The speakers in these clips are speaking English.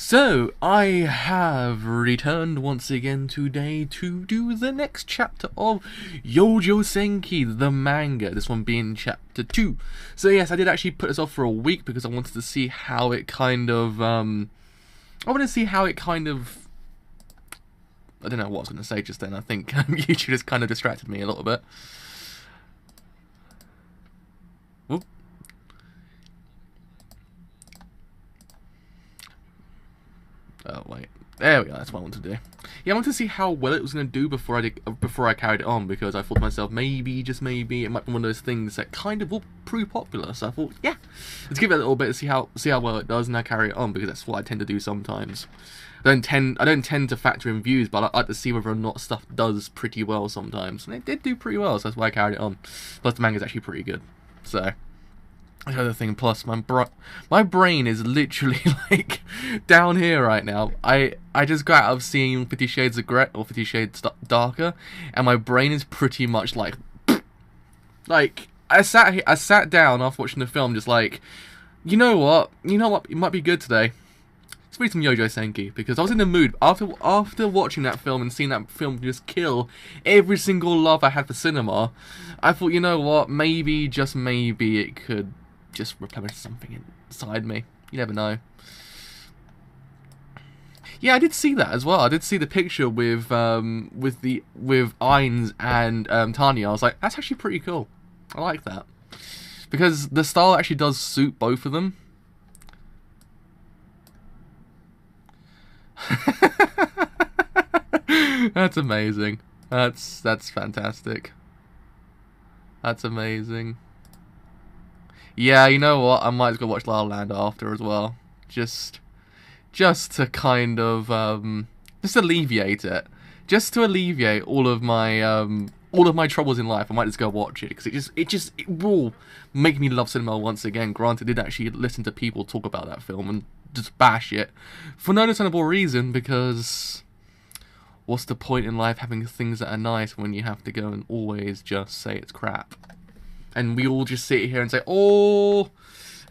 So, I have returned once again today to do the next chapter of Youjo Senki, the manga, this one being chapter 2. So yes, I did actually put this off for a week because I wanted to see how it kind of, I don't know what I was going to say just then. I think YouTube just kind of distracted me a little bit. Whoop. Oh wait, there we go. That's what I wanted to do. Yeah, I wanted to see how well it was going to do before I carried it on, because I thought to myself, maybe, just maybe, it might be one of those things that kind of will prove popular. So I thought, yeah, let's give it a little bit to see how well it does, and I carry it on, because that's what I tend to do sometimes. I don't tend to factor in views, but I like to see whether or not stuff does pretty well sometimes, and it did do pretty well. So that's why I carried it on. Plus, the manga's actually pretty good. So. The other thing, plus my brain is literally like down here right now. I just got out of seeing 50 Shades of Grey or 50 Shades Darker, and my brain is pretty much like I sat down after watching the film, just like, you know what, it might be good today. Let's read some Youjo Senki, because I was in the mood after watching that film and seeing that film just kill every single love I had for cinema. I thought, you know what, maybe, just maybe, it could just replenish something inside me. You never know. Yeah, I did see that as well. I did see the picture with Ainz and Tanya. I was like, that's actually pretty cool. I like that, because the style actually does suit both of them. That's amazing. That's fantastic. That's amazing. Yeah, you know what? I might as well watch La La Land after as well. Just to kind of just alleviate it. Just to alleviate all of my troubles in life. I might just go watch it, because it will make me love cinema once again. Granted, I did actually listen to people talk about that film and just bash it for no discernible reason, because what's the point in life having things that are nice when you have to go and always just say it's crap? And we all just sit here and say, "Oh,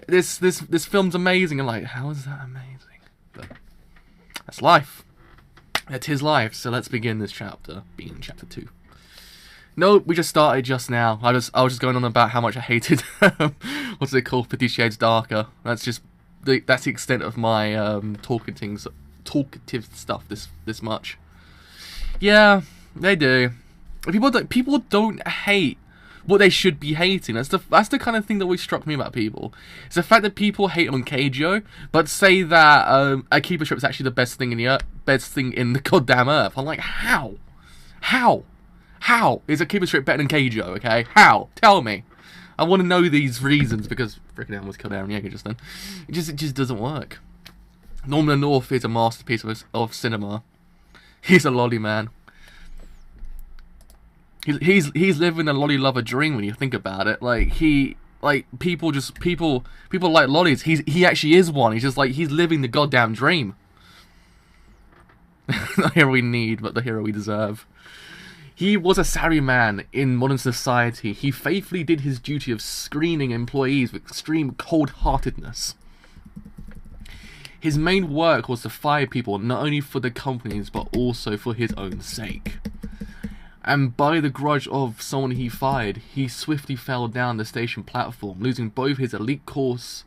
this film's amazing." And like, how is that amazing? But that's life. That's his life. So let's begin this chapter, being chapter 2. No, we just started just now. I was just going on about how much I hated what's it called, 50 Shades Darker. That's the extent of my talkative stuff this much. Yeah, they do. People don't hate what they should be hating. That's the kind of thing that always struck me about people. It's the fact that people hate on Keijo, but say that Akiba Strip is actually the best thing in the goddamn earth. I'm like, how? How is Akiba Strip better than Keijo? Okay, how? Tell me. I want to know these reasons, because freaking hell, almost killed Aaron Yeager just then. It just doesn't work. Norman North is a masterpiece of cinema. He's a lolly man. He's living a lolly lover dream when you think about it. People like lollies. He actually is one. He's just like, he's living the goddamn dream. Not the hero we need, but the hero we deserve. He was a savvy man in modern society. He faithfully did his duty of screening employees with extreme cold-heartedness. His main work was to fire people, not only for the companies, but also for his own sake. And by the grudge of someone he fired, he swiftly fell down the station platform, losing both his elite course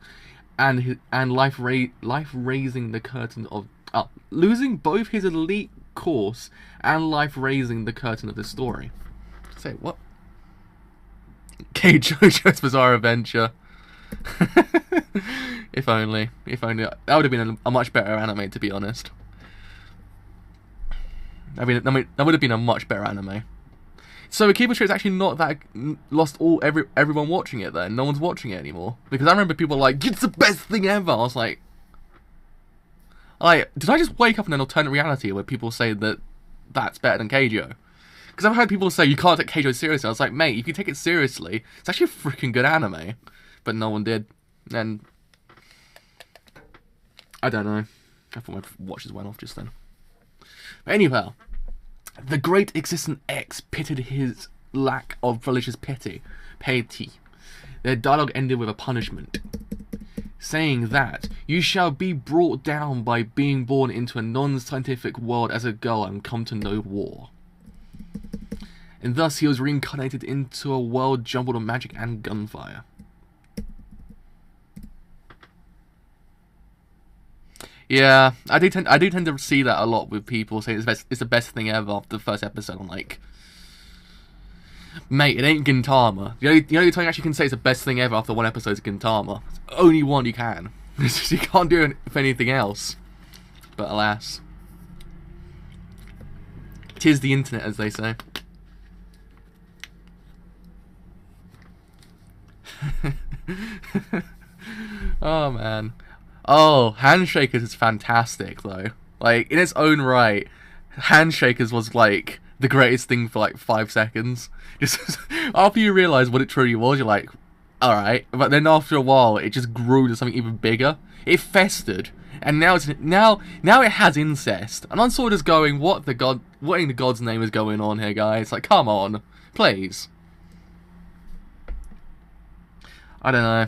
and life-raising the curtain of the story. Say what? JoJo's Bizarre Adventure. If only. That would have been a much better anime, to be honest. I mean, that would have been a much better anime. So Akiba Strip is actually not that lost everyone watching it then. No one's watching it anymore. Because I remember people like, it's the best thing ever. I was like, did I just wake up in an alternate reality where people say that that's better than Keijo? Because I've heard people say you can't take Keijo seriously. I was like, mate, if you take it seriously, it's actually a freaking good anime. But no one did. And I don't know. I thought my watches went off just then. But anyhow, the great existent X pitied his lack of religious piety. Their dialogue ended with a punishment. saying that you shall be brought down by being born into a non-scientific world as a girl and come to know war. And thus he was reincarnated into a world jumbled of magic and gunfire. Yeah, I do tend to see that a lot with people saying it's the best thing ever after the first episode. I'm like, mate, it ain't Gintama. The only time you actually can say it's the best thing ever after one episode is Gintama. It's the only one you can. You can't do it for anything else. But alas. 'Tis the internet, as they say. Oh, man. Oh, Handshakers is fantastic, though. Like, in its own right, Handshakers was, like, the greatest thing for, like, 5 seconds. Just after you realise what it truly was, you're like, alright. But then after a while, it just grew to something even bigger. It festered. And now it has incest. And I'm sort of just going, what in the God's name is going on here, guys? Like, come on. Please. I don't know.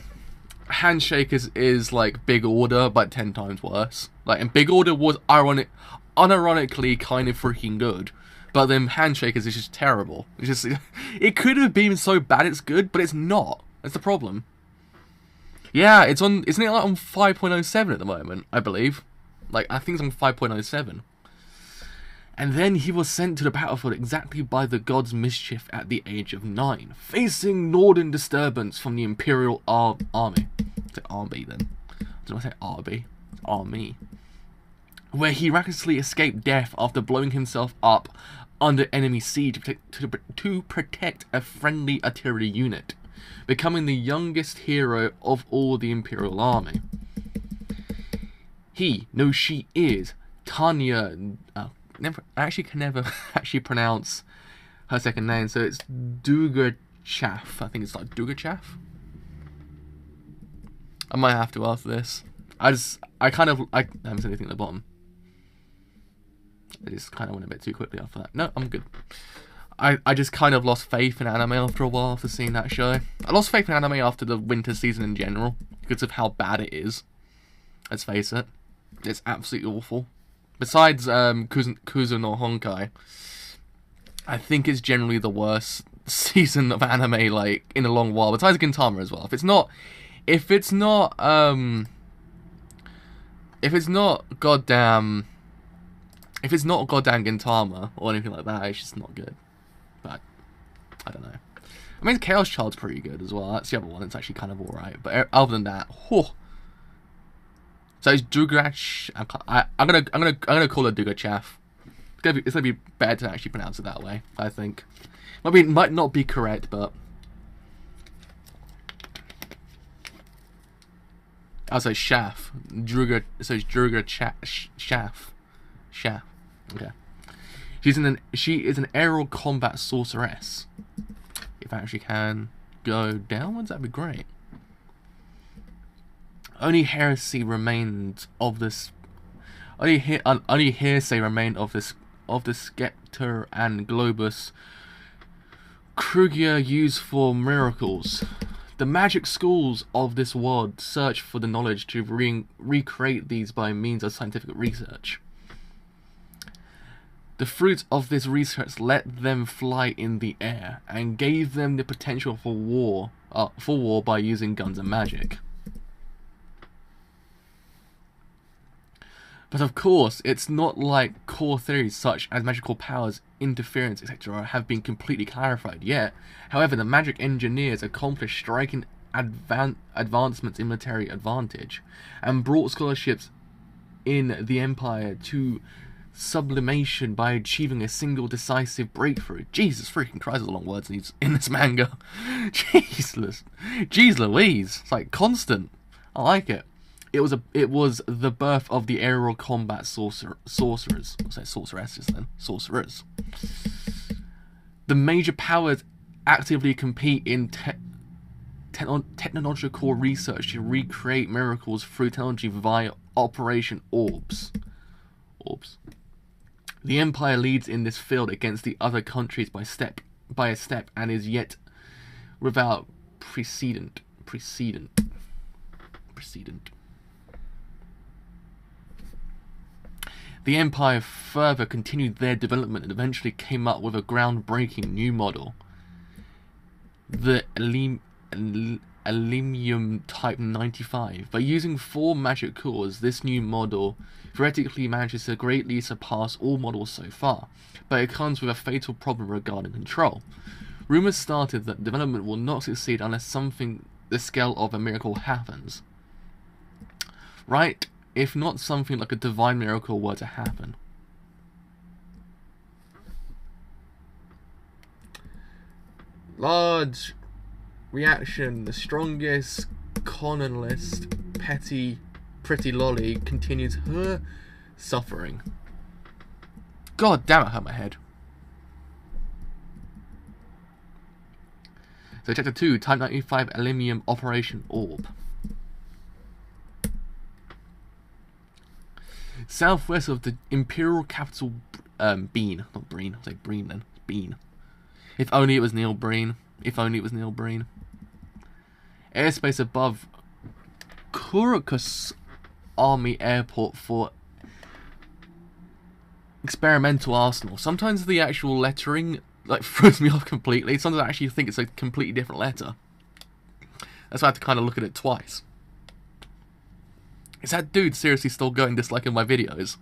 Handshakers is like Big Order, but 10 times worse. Like, and Big Order was unironically kind of freaking good, but then Handshakers is just terrible. It's just, it could have been so bad it's good, but it's not. That's the problem. Yeah, it's on. Isn't it like on 5.07 at the moment? I believe. Like, I think it's on 5.07. And then he was sent to the battlefield exactly by the god's mischief at the age of 9, facing northern disturbance from the Imperial Army. Is it army then? I don't want to say army. It's army. Where he miraculously escaped death after blowing himself up under enemy siege to protect a friendly artillery unit, becoming the youngest hero of all the Imperial Army. She is Tanya. I can never actually pronounce her second name, so it's Dugachaff. I think it's like Dugachaff. I might have to after this. I haven't said anything at the bottom. I just kind of went a bit too quickly after that. No, I'm good. I just kind of lost faith in anime after a while after seeing that show. I lost faith in anime after the winter season in general because of how bad it is. Let's face it. It's absolutely awful. Besides Kuzu no Honkai, I think it's generally the worst season of anime like in a long while. Besides Gintama as well. If it's not goddamn Gintama or anything like that, it's just not good. But I don't know. I mean, Chaos Child's pretty good as well. That's the other one. It's actually kind of alright. But other than that, whew. So it's Dugach. I'm gonna call it Dugachaff. It's gonna be better to actually pronounce it that way. I think. It might not be correct, but I'll say Shaff. Druga. So it's Druga Shaff. Shaff. Okay. She is an aerial combat sorceress. If I actually can go downwards, that'd be great. Only heresy remained of this. Only hearsay remained of the scepter and globus Krugia used for miracles. The magic schools of this world search for the knowledge to recreate these by means of scientific research. The fruits of this research let them fly in the air and gave them the potential for war by using guns and magic. But of course, it's not like core theories such as magical powers, interference, etc. have been completely clarified yet. However, the magic engineers accomplished striking advancements in military advantage and brought scholarships in the Empire to sublimation by achieving a single decisive breakthrough. Jesus freaking Christ, there's a long words in this manga. Jeez Louise. It's like constant. I like it. It was the birth of the aerial combat sorcerers. I'll say sorceresses then. Sorcerers. The major powers actively compete in technological research to recreate miracles through technology via Operation Orbs. The Empire leads in this field against the other countries by a step and is yet without precedent. precedent. The Empire further continued their development and eventually came up with a groundbreaking new model, the Aluminium Type 95. By using 4 magic cores, this new model theoretically manages to greatly surpass all models so far, but it comes with a fatal problem regarding control. Rumours started that development will not succeed unless something the scale of a miracle happens. Right? If not something like a divine miracle were to happen. Large reaction. The strongest colonialist, pretty lolly, continues her suffering. God damn it, hurt my head. So chapter 2, Type 95 Aluminium Operation Orb. Southwest of the imperial capital, Bean. Not Breen, I'll say Breen then. Bean. If only it was Neil Breen. If only it was Neil Breen. Airspace above Kurokus Army Airport for experimental arsenal. Sometimes the actual lettering like throws me off completely. Sometimes I actually think it's a completely different letter. That's why I have to kind of look at it twice. Is that dude seriously still going disliking my videos?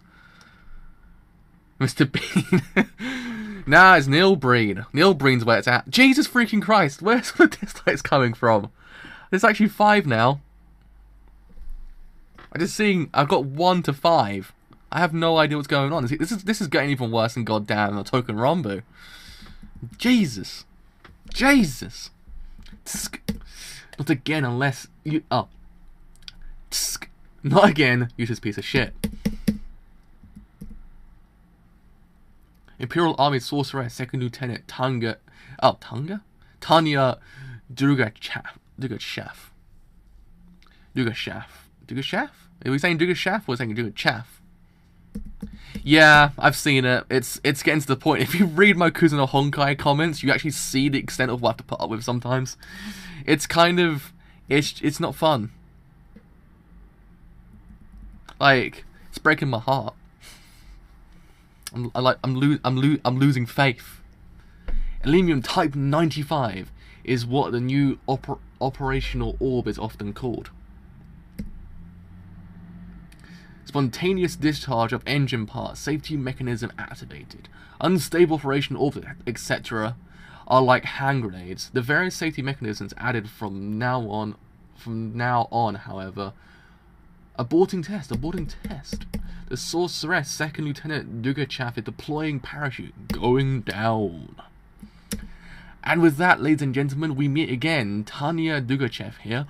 Mr. Bean. Nah, it's Neil Breen. Neil Breen's where it's at. Jesus freaking Christ, where's the dislikes coming from? There's actually 5 now. I'm just seeing, I've got 1 to 5. I have no idea what's going on. This is getting even worse than goddamn the Token Rambo. Jesus. Jesus. Tsk. Not again unless you... Oh. Tsk. Not again, use this piece of shit. Imperial Army Sorceress, 2nd Lieutenant Tanya Dugashaf. Are we saying Dugashaf or saying Dugashaf? Yeah, I've seen it. It's getting to the point. If you read my Kuzuno Honkai comments, you actually see the extent of what I have to put up with sometimes. It's kind of... It's not fun. Like, it's breaking my heart. I'm losing faith. Aluminium Type 95 is what the new operational orb is often called. Spontaneous discharge of engine parts, safety mechanism activated. Unstable operation orbit, etc. are like hand grenades. The various safety mechanisms added from now on, however. Aborting test. The Sorceress 2nd Lieutenant Dugashaf is deploying parachute. Going down. And with that, ladies and gentlemen, we meet again. Tanya Dugashaf here.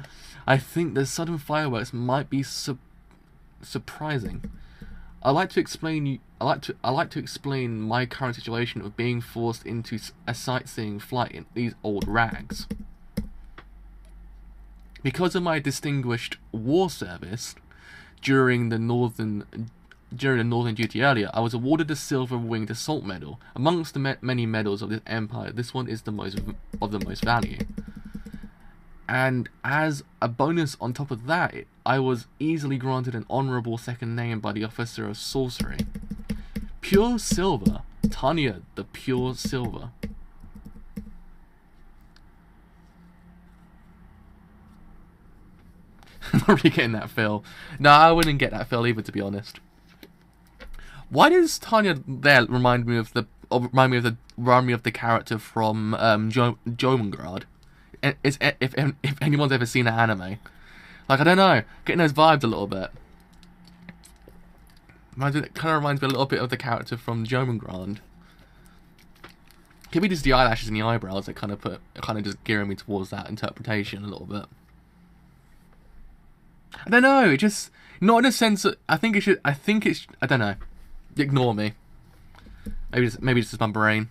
I think the sudden fireworks might be surprising. I like to explain my current situation of being forced into a sightseeing flight in these old rags. Because of my distinguished war service during the northern duty earlier, I was awarded the Silver Winged Assault Medal. Amongst the many medals of this empire, this one is the most value. And as a bonus on top of that, I was easily granted an honourable second name by the Officer of Sorcery. Pure Silver. Tanya the Pure Silver. I'm not really getting that feel. No, I wouldn't get that feel either, to be honest. Why does Tanya there remind me of the character from Jomengard? If anyone's ever seen that anime, like, I don't know, getting those vibes a little bit. It kind of reminds me a little bit of the character from Jomengard. Could be just the eyelashes and the eyebrows that kind of just gearing me towards that interpretation a little bit. I don't know, it just, not in a sense that, I don't know, ignore me. Maybe it's just my brain.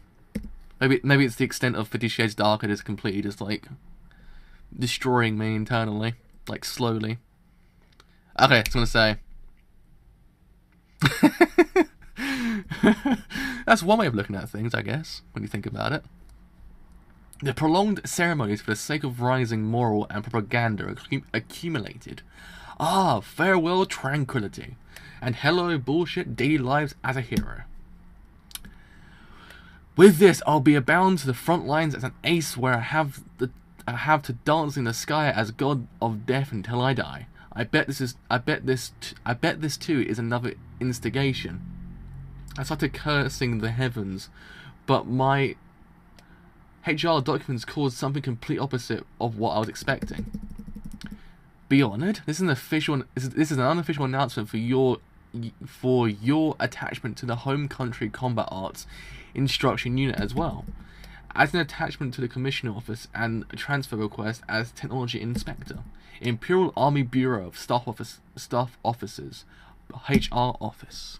Maybe it's the extent of 50 Shades Darker that's completely just, like, destroying me internally, like, slowly. Okay, I was gonna say. That's one way of looking at things, I guess, when you think about it. The prolonged ceremonies for the sake of rising moral and propaganda accumulated. Ah, farewell tranquility, and hello bullshit daily lives as a hero. With this, I'll be bound to the front lines as an ace, where I have to dance in the sky as god of death until I die. I bet this too is another instigation. I started cursing the heavens, but my HR documents caused something complete opposite of what I was expecting. Be honored. This is an unofficial announcement for your attachment to the Home Country Combat Arts Instruction Unit as well, as an attachment to the Commissioner Office and a transfer request as Technology Inspector, Imperial Army Bureau of Staff Officers, HR Office.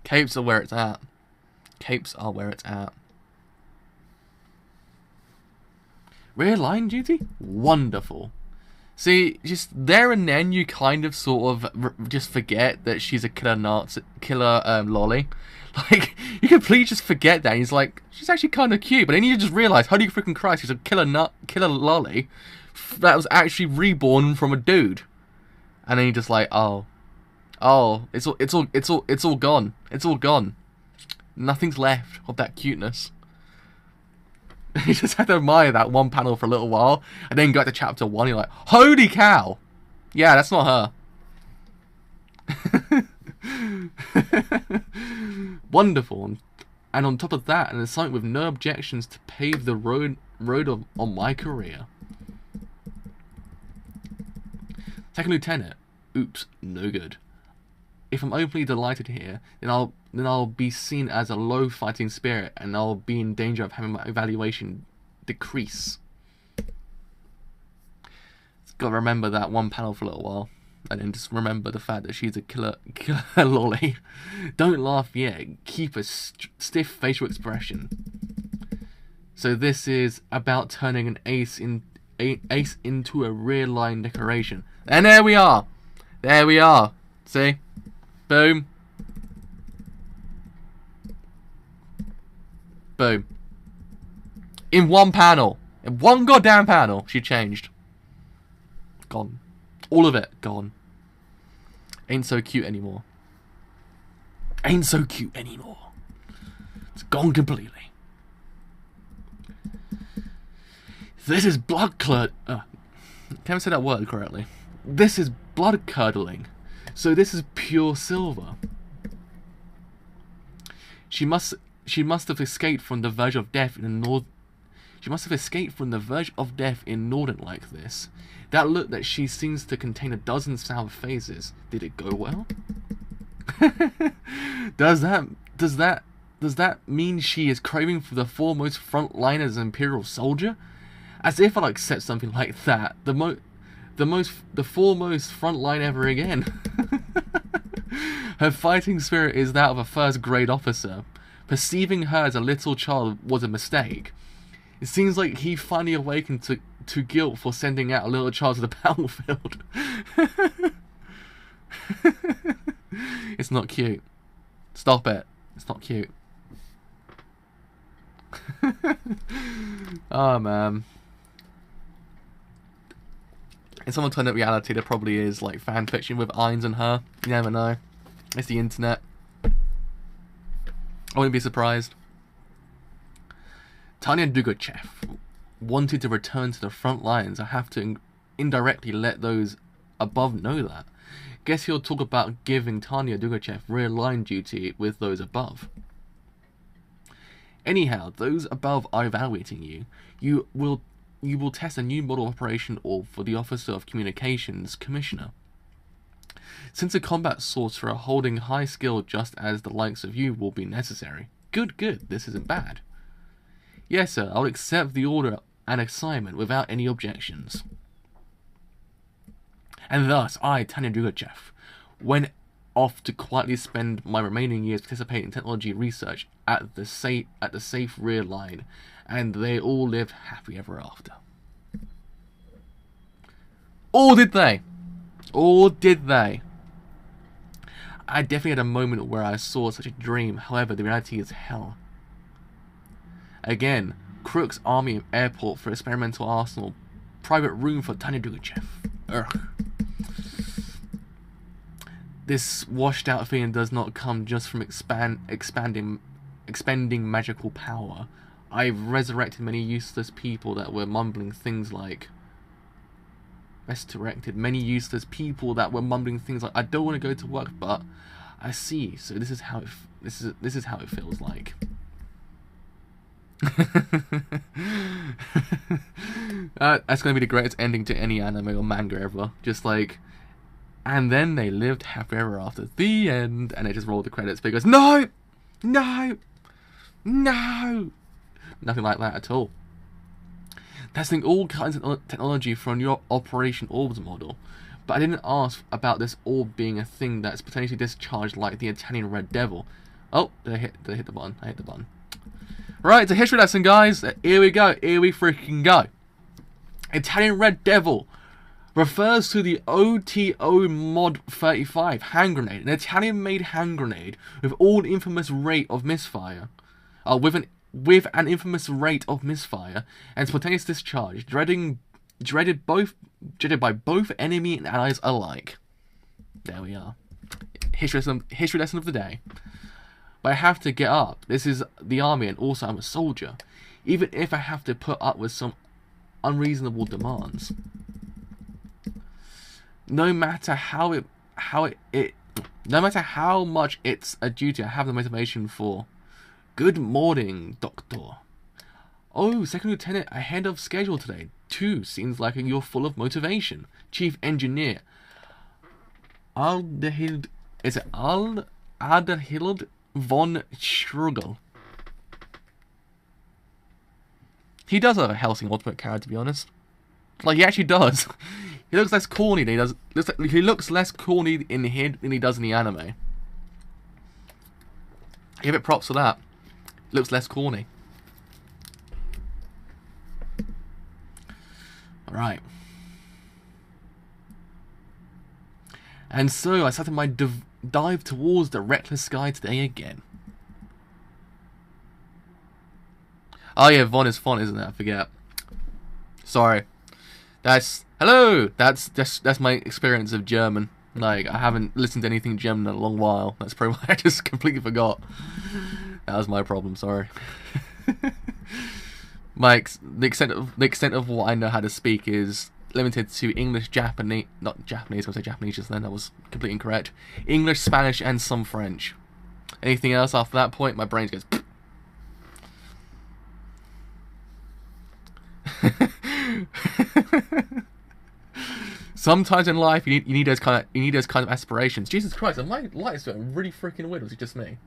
Capes are where it's at. Capes are where it's at. Rear line duty? Wonderful. See, just there and then you kind of sort of just forget that she's a killer lolly. Like, you completely just forget that. And he's like, she's actually kind of cute. But then you just realise, holy freaking Christ, she's a killer lolly that was actually reborn from a dude. And then you're just like, oh, it's all gone. It's all gone. Nothing's left of that cuteness. You just have to admire that one panel for a little while, and then go to chapter 1, you're like, holy cow! Yeah, that's not her. Wonderful. And on top of that, an assignment with no objections to pave the road on my career. Second Lieutenant. Oops, no good. If I'm openly delighted here, then I'll be seen as a low fighting spirit, and I'll be in danger of having my evaluation decrease. Gotta remember that one panel for a little while, and then just remember the fact that she's a killer lolly. Don't laugh yet. Keep a stiff facial expression. So this is about turning an ace into a rear line decoration, and there we are. There we are. See. Boom. Boom. In one panel. In one goddamn panel, she changed. Gone. All of it, gone. Ain't so cute anymore. Ain't so cute anymore. It's gone completely. This is blood can't say that word correctly. This is blood curdling. So this is pure silver. She must have escaped from the verge of death in the She must have escaped from the verge of death in Norden like this. That look that she seems to contain a dozen sour faces. Did it go well? Does that mean she is craving for the foremost frontline as an Imperial soldier? As if I'd accept something like that. The foremost frontline ever again. Her fighting spirit is that of a first-grade officer. Perceiving her as a little child was a mistake. It seems like he finally awakened to guilt for sending out a little child to the battlefield. It's not cute. Stop it. It's not cute. Oh, man. In some alternate reality, there probably is like fan fiction with Ainz and her. You never know. It's the internet. I wouldn't be surprised. Tanya Dugachev wanted to return to the front lines. I have to indirectly let those above know that. Guess he'll talk about giving Tanya Dugachev rear line duty with those above. Anyhow, those above are evaluating you. You will test a new model operation orb for the Officer of Communications Commissioner. Since a combat sorcerer holding high skill just as the likes of you will be necessary. Good, this isn't bad. Yes, sir, I'll accept the order and assignment without any objections. And thus, I, Tanya Dugachev, went off to quietly spend my remaining years participating in technology research at the safe rear line, and they all lived happy ever after. Or did they? Or did they? I definitely had a moment where I saw such a dream, however, the reality is hell. Again, Crook's Army Airport for experimental arsenal private room for Tanya Dugachev. Ugh. This washed out feeling does not come just from expending magical power. I've resurrected many useless people that were mumbling things like I don't want to go to work, but I see. So this is how it feels like. That's going to be the greatest ending to any anime or manga ever. Just like, and then they lived happy ever after. The end. And they just rolled the credits because no, nothing like that at all. Testing all kinds of technology from your Operation Orbs model, but I didn't ask about this orb being a thing that's potentially discharged like the Italian Red Devil. Oh, did I hit the button? I hit the button. Right, it's a history lesson, guys. Here we go. Here we freaking go. Italian Red Devil refers to the OTO Mod 35 hand grenade, an Italian-made hand grenade with an infamous rate of misfire. With an infamous rate of misfire and spontaneous discharge, dreaded by both enemy and allies alike. There we are. History lesson of the day. But I have to get up. This is the army, and also I'm a soldier. Even if I have to put up with some unreasonable demands. No matter how much it's a duty, I have the motivation for. Good morning, Doctor. Oh, Second Lieutenant, ahead of schedule today. 2, seems like you're full of motivation. Chief Engineer. Adalhild von Schrugel. He does have a Helsing Ultimate character, to be honest. Like, he actually does. He looks less corny than he does. He looks less corny in here than he does in the anime. Give it props for that. Looks less corny. Alright. And so I started my dive towards the reckless sky today again. Oh yeah, Von is fun, isn't it? I forget. Sorry. Hello! That's my experience of German. Like, I haven't listened to anything German in a long while. That's probably why I just completely forgot. That was my problem, sorry. The extent of what I know how to speak is limited to English, Japanese, not Japanese, I was going to say Japanese just then, that was completely incorrect. English, Spanish, and some French. Anything else after that point, my brain goes... Sometimes in life, you need those kind of aspirations. Jesus Christ, are my lights getting really freaking weird? Or was it just me?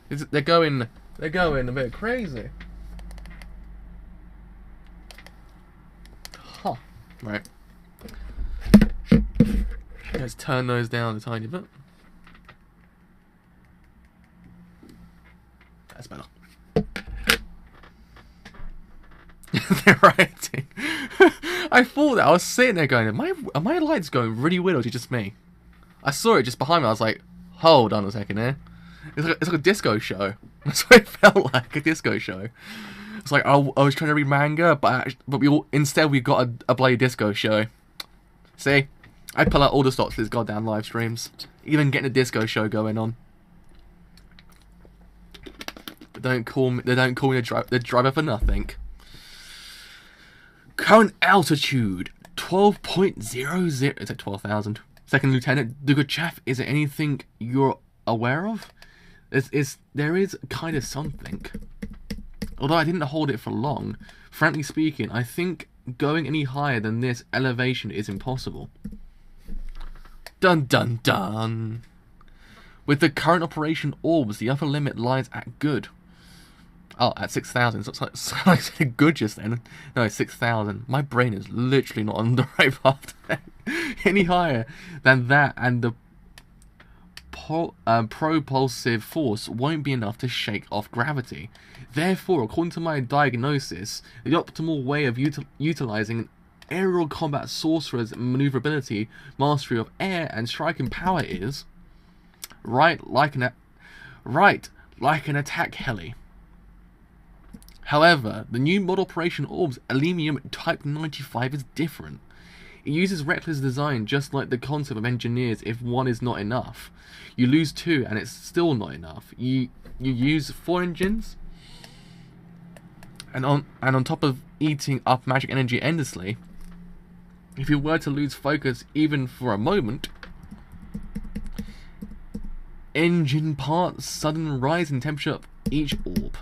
They're going a bit crazy. Huh. Right. Let's turn those down a tiny bit. That's better. They're writing. I thought that. I was sitting there going, are my lights going really weird or is it just me? I saw it just behind me. I was like, hold on a second here. It's like a disco show. That's what it felt like, a disco show. It's like, I was trying to read manga, but instead we got a bloody disco show. See? I pull out all the stops for these goddamn live streams. Even getting a disco show going on. But they don't call me the driver for nothing. Current altitude 12.00. It's at 12,000. Second Lieutenant Dugachev, is there anything you're aware of? There is kind of something. Although I didn't hold it for long. Frankly speaking, I think going any higher than this elevation is impossible. Dun dun dun. With the current operation orbs, the upper limit lies at good. Oh, at 6,000. So it's like good just then. No, 6,000. My brain is literally not on the right path. Any higher than that, and the propulsive force won't be enough to shake off gravity. Therefore, according to my diagnosis, the optimal way of utilizing aerial combat sorcerer's maneuverability, mastery of air, and striking power is like an attack heli. However, the new model operation orb's Aluminium Type 95 is different. It uses reckless design, just like the concept of engineers. If one is not enough, you lose two and it's still not enough. You use 4 engines, and on top of eating up magic energy endlessly, if you were to lose focus even for a moment, engine parts sudden rise in temperature of each orb.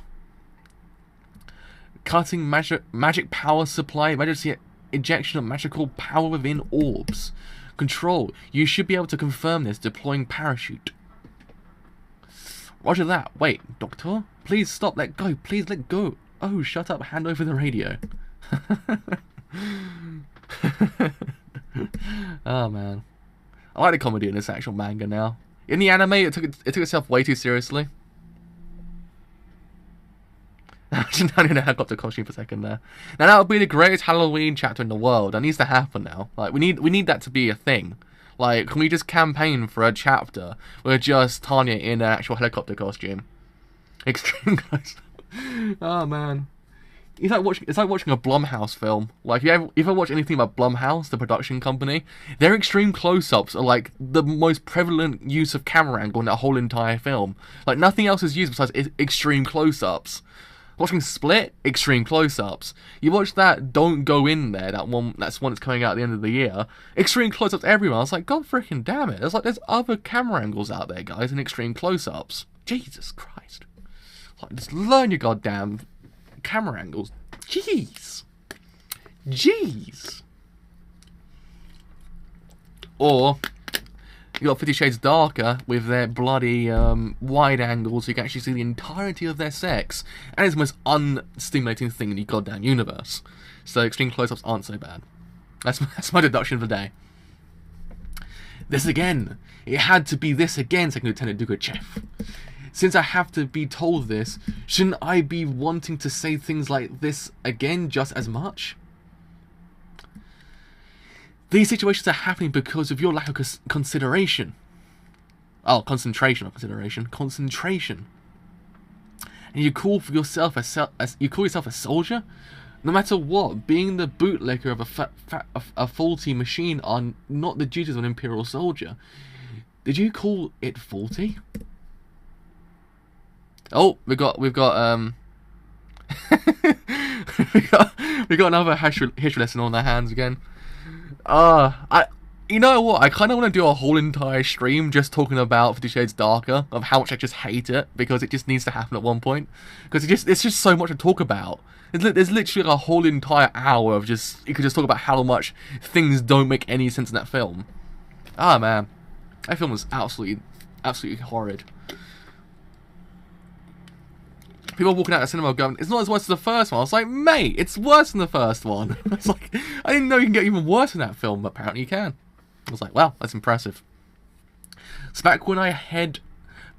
Cutting magic power supply, emergency ejection of magical power within orbs. Control, you should be able to confirm this. Deploying parachute. Roger that. Wait, Doctor? Please stop, let go. Please let go. Oh, shut up, hand over the radio. Oh man. I like the comedy in this actual manga now. In the anime, it took itself way too seriously. Imagine down in a helicopter costume for a second there. Now that would be the greatest Halloween chapter in the world. That needs to happen now. Like we need that to be a thing. Like, can we just campaign for a chapter where just Tanya in an actual helicopter costume? Extreme close. Oh man. It's like watching a Blumhouse film. Like, if you ever watch anything about Blumhouse, the production company, their extreme close-ups are like the most prevalent use of camera angle in that whole entire film. Like, nothing else is used besides extreme close-ups. Watching Split, extreme close-ups. You watch that Don't Go In There, that's one that's coming out at the end of the year. Extreme close-ups everywhere. I was like, God freaking damn it. There's other camera angles out there, guys, in extreme close-ups. Jesus Christ. Like, just learn your goddamn camera angles. Jeez. Or you got 50 Shades Darker with their bloody wide angles, so you can actually see the entirety of their sex, and it's the most unstimulating thing in the goddamn universe. So extreme close-ups aren't so bad. That's my deduction for the day. This again. It had to be this again, Second Lieutenant Dukachev. Since I have to be told this, shouldn't I be wanting to say things like this again just as much? These situations are happening because of your lack of consideration. Oh, concentration, not consideration. Concentration. And you call yourself a soldier? No matter what, being the bootlegger of a faulty machine are not the duties of an Imperial soldier. Did you call it faulty? Oh, we got we got another history lesson on our hands again. You know what? I kind of want to do a whole entire stream just talking about 50 Shades Darker, of how much I just hate it, because it just needs to happen at one point. Because it's just so much to talk about. There's literally a whole entire hour of just, you could just talk about how much things don't make any sense in that film. Ah man, that film was absolutely horrid. People walking out of the cinema going, it's not as worse as the first one. I was like, mate, it's worse than the first one. I was like, I didn't know you can get even worse than that film, but apparently you can. I was like, wow, that's impressive. So back when I heard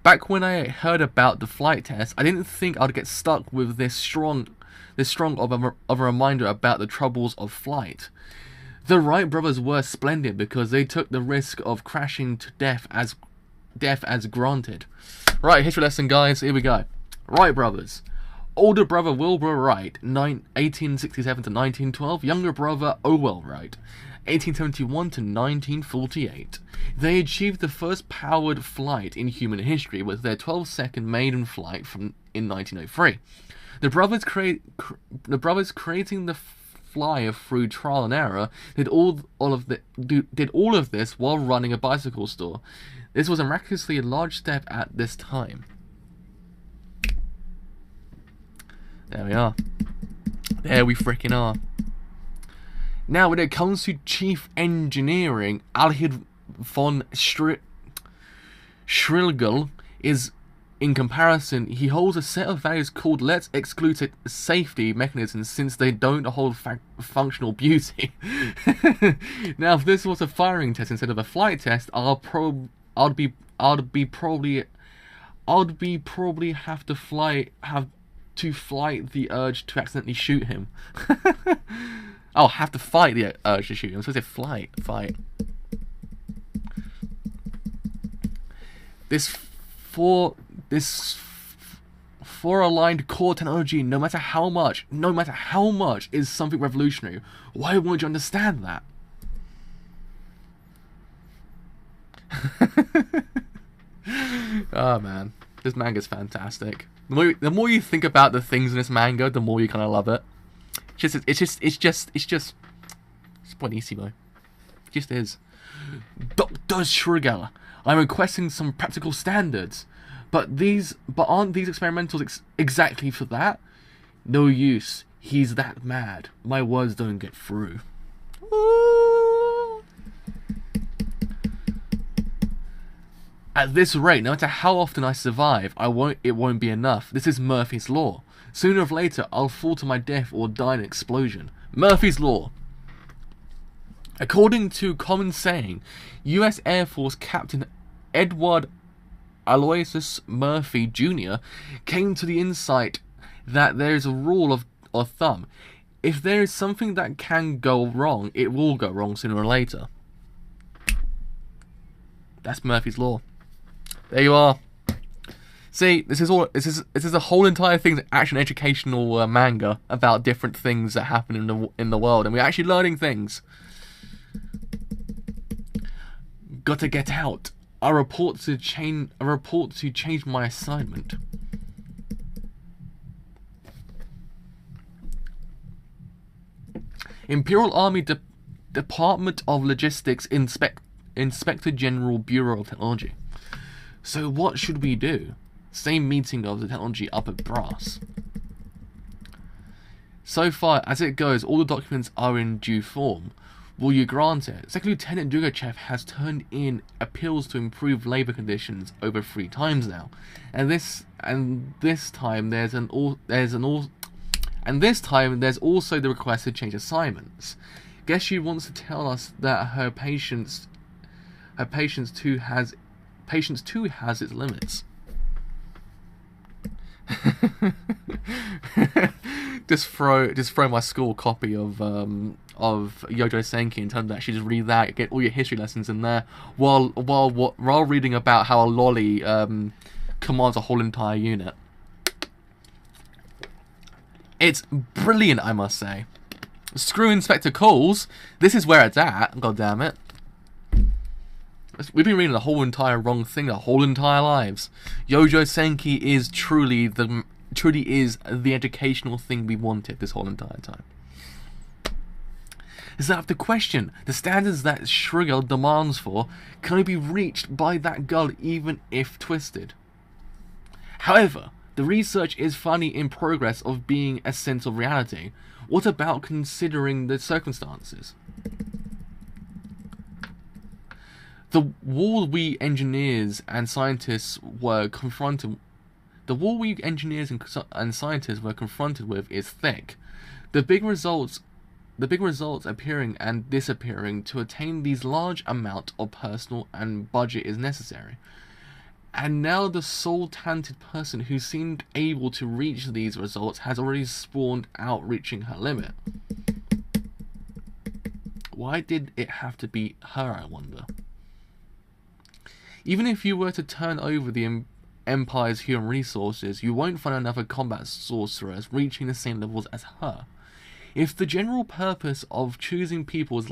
about the flight test, I didn't think I'd get stuck with this strong of a reminder about the troubles of flight. The Wright brothers were splendid because they took the risk of crashing to death as granted. Right, history lesson, guys. Here we go. Wright brothers. Older brother Wilbur Wright, 1867 to 1912. Younger brother Owell Wright, 1871 to 1948. They achieved the first powered flight in human history with their 12-second maiden flight in 1903. The brothers creating the flyer through trial and error did all of this while running a bicycle store. This was a miraculously large step at this time. There we are. There we frickin' are. Now, when it comes to chief engineering, Alhid von Schrilgel is, in comparison, he holds a set of values called let's exclude safety mechanisms since they don't hold functional beauty. Now, if this was a firing test instead of a flight test, I'd probably have to fight the urge to accidentally shoot him. Oh, have to fight the urge to shoot him. I'm supposed to say fight. 4-aligned core technology, no matter how much, is something revolutionary. Why won't you understand that? Oh man, this manga's fantastic. The more you think about the things in this manga, the more you kind of love it. It's just buonissimo. It just is. Dr. Schriegel, I'm requesting some practical standards, but aren't these experimentals exactly for that? No use. He's that mad. My words don't get through. Ooh. At this rate, no matter how often I survive, it won't be enough. This is Murphy's Law. Sooner or later, I'll fall to my death or die in an explosion. Murphy's Law. According to common saying, U.S. Air Force Captain Edward Aloysius Murphy Jr. came to the insight that there is a rule of thumb. If there is something that can go wrong, it will go wrong sooner or later. That's Murphy's Law. There you are. See, this is a whole entire thing, action educational manga about different things that happen in the world, and we're actually learning things. Gotta get out. I report to change my assignment. Imperial Army Department of Logistics Inspector General Bureau of Technology. So what should we do? Same meeting of the technology up at brass. So far, as it goes, all the documents are in due form. Will you grant it? Second Lieutenant Dugachev has turned in appeals to improve labour conditions over 3 times now, and this time there's also the request to change assignments. Guess she wants to tell us that her patience too has its limits. just throw my school copy of Youjo Senki and tell them to actually just read that, get all your history lessons in there, while reading about how a lolly commands a whole entire unit. It's brilliant, I must say. Screw Inspector Calls. This is where it's at. God damn it. We've been reading the whole entire wrong thing our whole entire lives. Youjo Senki is truly the educational thing we wanted this whole entire time. Is that the question? The standards that Schriegel demands for can only be reached by that girl, even if twisted. However, the research is finally in progress of being a sense of reality. What about considering the circumstances? The wall we engineers and scientists were confronted with is thick. The big results appearing and disappearing to attain these large amount of personal and budget is necessary. And now the sole talented person who seemed able to reach these results has already spawned out, reaching her limit. Why did it have to be her, I wonder? Even if you were to turn over the Empire's human resources, you won't find another combat sorceress reaching the same levels as her. If the general purpose of choosing people is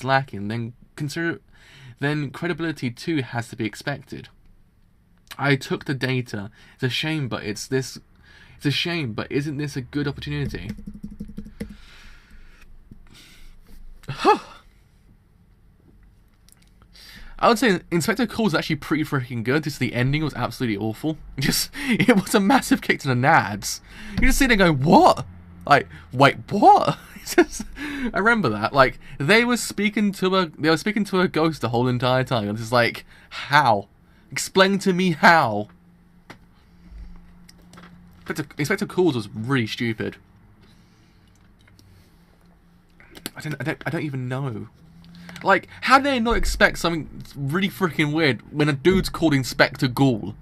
lacking, then credibility too has to be expected. I took the data. It's a shame, but isn't this a good opportunity? I would say Inspector Calls is actually pretty freaking good. Just the ending was absolutely awful. It was a massive kick to the nads. You just sit there going, what? Like, wait, what? I remember that. Like, they were speaking to a ghost the whole entire time. I'm just like, how? Explain to me how. Inspector Calls was really stupid. I don't even know. Like, how did they not expect something really freaking weird when a dude's called Inspector Ghoul?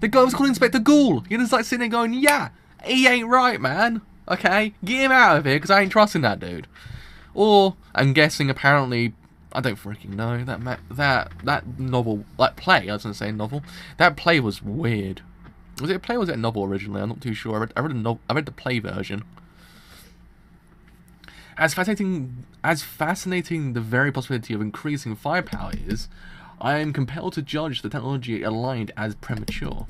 The guy was called Inspector Ghoul. You're just like sitting there going, yeah, he ain't right, man. Okay, get him out of here because I ain't trusting that dude. Or I'm guessing apparently, I don't freaking know, that novel, like play, I was gonna say novel, that play was weird. Was it a play or was it a novel originally? I'm not too sure. I read the play version. As fascinating the very possibility of increasing firepower is, I am compelled to judge the technology aligned as premature.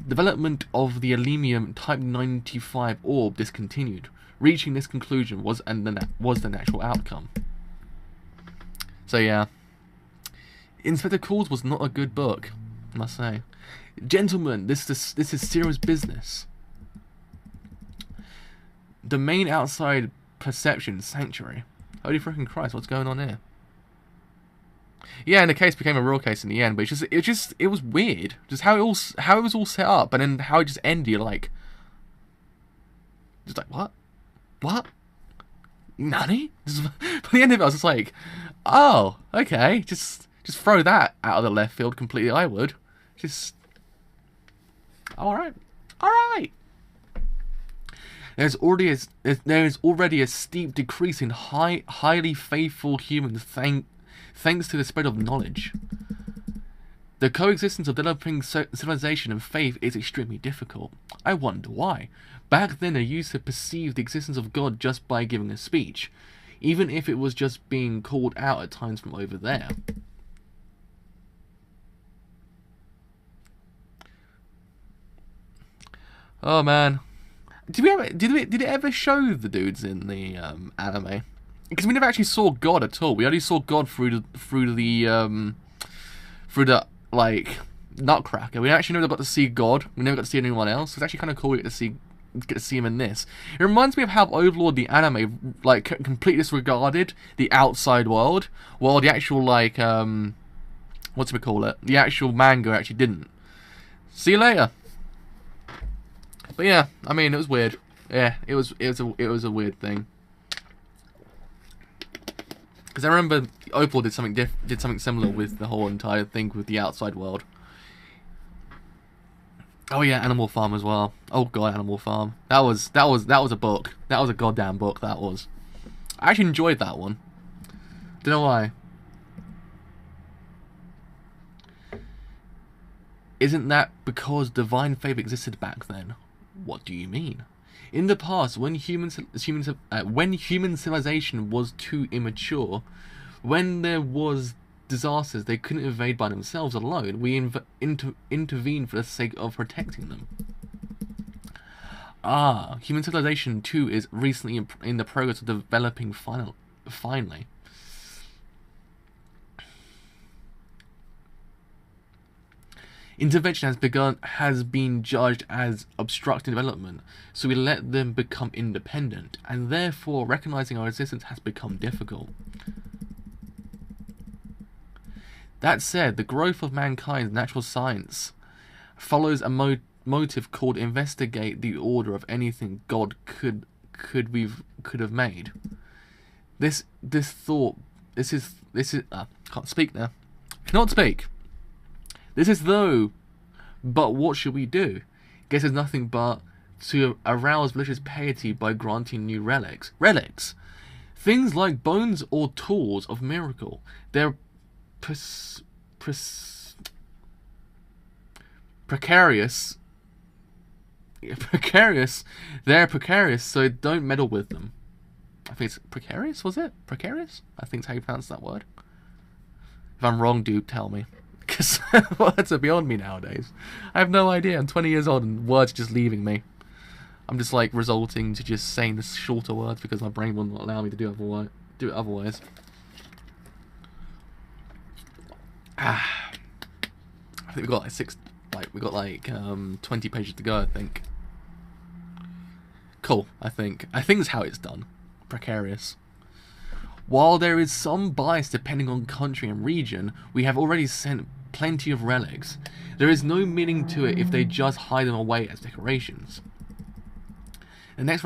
Development of the Alenium Type 95 orb discontinued. Reaching this conclusion was the natural outcome. So yeah, Inspector Calls was not a good book, I must say. Gentlemen, this is serious business. Domain outside perception sanctuary. Holy freaking Christ, what's going on here? Yeah, and the case became a real case in the end, but it was weird. Just how it was all set up, and then how it just ended. You're like, just like what? What? Nani? By the end of it, I was just like, oh, okay, just throw that out of the left field completely. I would just, all right. There is already a steep decrease in highly faithful humans thanks to the spread of knowledge. The coexistence of developing civilization and faith is extremely difficult. I wonder why. Back then they used to perceive the existence of God just by giving a speech, even if it was just being called out at times from over there. Oh man. Did it ever show the dudes in the anime? Because we never actually saw God at all. We only saw God through the like Nutcracker. We actually never got to see God. We never got to see anyone else. It's actually kind of cool to get to see him in this. It reminds me of how Overlord the anime like completely disregarded the outside world, while the actual like what's we call it? The actual manga actually didn't. See you later. But yeah, I mean, it was weird. Yeah, it was a weird thing. Because I remember Opal did something similar with the whole entire thing with the outside world. Oh yeah, Animal Farm as well. Oh god, Animal Farm. That was a book. That was a goddamn book. That was. I actually enjoyed that one. Don't know why. Isn't that because divine faith existed back then? What do you mean? In the past, when human civilization was too immature, when there was disasters they couldn't evade by themselves alone, we intervened for the sake of protecting them. Ah, human civilization too is recently in the progress of developing finally. Intervention has been judged as obstructing development, so we let them become independent, and therefore recognizing our existence has become difficult. That said, the growth of mankind's natural science follows a motive called investigate the order of anything God could have made. This thought can't speak now. Cannot speak. This is though, but what should we do? Guess there's nothing but to arouse malicious piety by granting new relics. Relics! Things like bones or tools of miracle. They're precarious. They're precarious, so don't meddle with them. I think it's precarious, was it? Precarious? I think it's how you pronounce that word. If I'm wrong, dude, tell me. Because words are beyond me nowadays. I have no idea. I'm 20 years old and words are just leaving me. I'm just like resorting to just saying the shorter words because my brain will not allow me to do it otherwise. I think we got like 20 pages to go, I think. Cool, I think it's how it's done. Precarious. While there is some bias depending on country and region, we have already sent plenty of relics. There is no meaning to it if they just hide them away as decorations. The next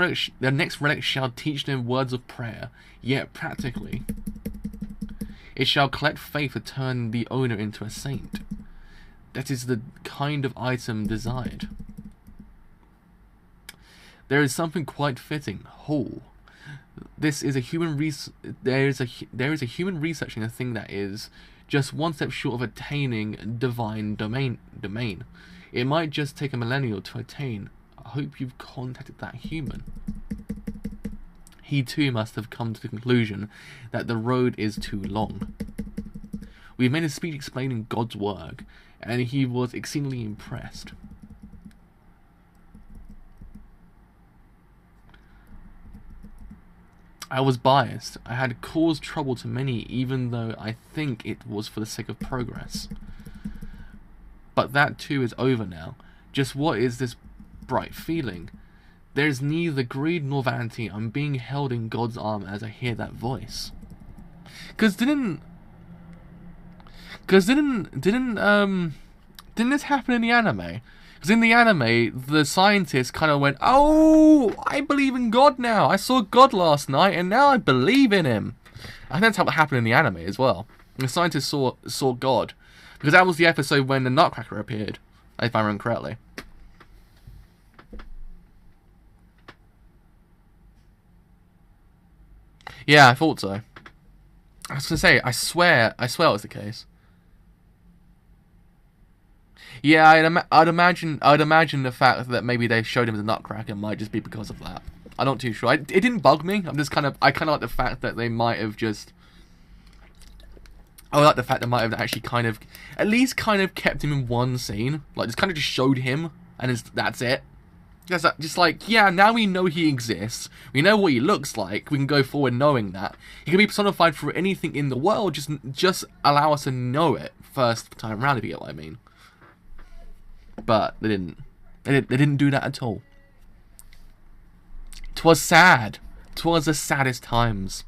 relic shall teach them words of prayer, yet practically it shall collect faith to turn the owner into a saint. That is the kind of item desired. There is something quite fitting. Whole. There is a human researching a thing that is just one step short of attaining divine domain. It might just take a millennium to attain. I hope you've contacted that human. He too must have come to the conclusion that the road is too long. We made a speech explaining God's work, and he was exceedingly impressed. I was biased. I had caused trouble to many, even though I think it was for the sake of progress. But that too is over now. Just what is this bright feeling? There's neither greed nor vanity. I'm being held in God's arm as I hear that voice. Didn't this happen in the anime? Because in the anime, the scientist kind of went, "Oh, I believe in God now. I saw God last night, and now I believe in him." I think that's how it happened in the anime as well. The scientist saw God, because that was the episode when the Nutcracker appeared, if I remember correctly. Yeah, I thought so. I was gonna say, I swear it was the case. Yeah, I'd imagine the fact that maybe they showed him the Nutcracker might just be because of that. I'm not too sure. It didn't bug me. I kind of like the fact that they might have just. I like the fact they might have actually at least kept him in one scene, like just showed him, and that's it. Just like, yeah, now we know he exists. We know what he looks like. We can go forward knowing that he can be personified for anything in the world. Just allow us to know it first time around, if you get what I mean. But they didn't. They didn't do that at all. 'Twas sad. 'Twas the saddest times.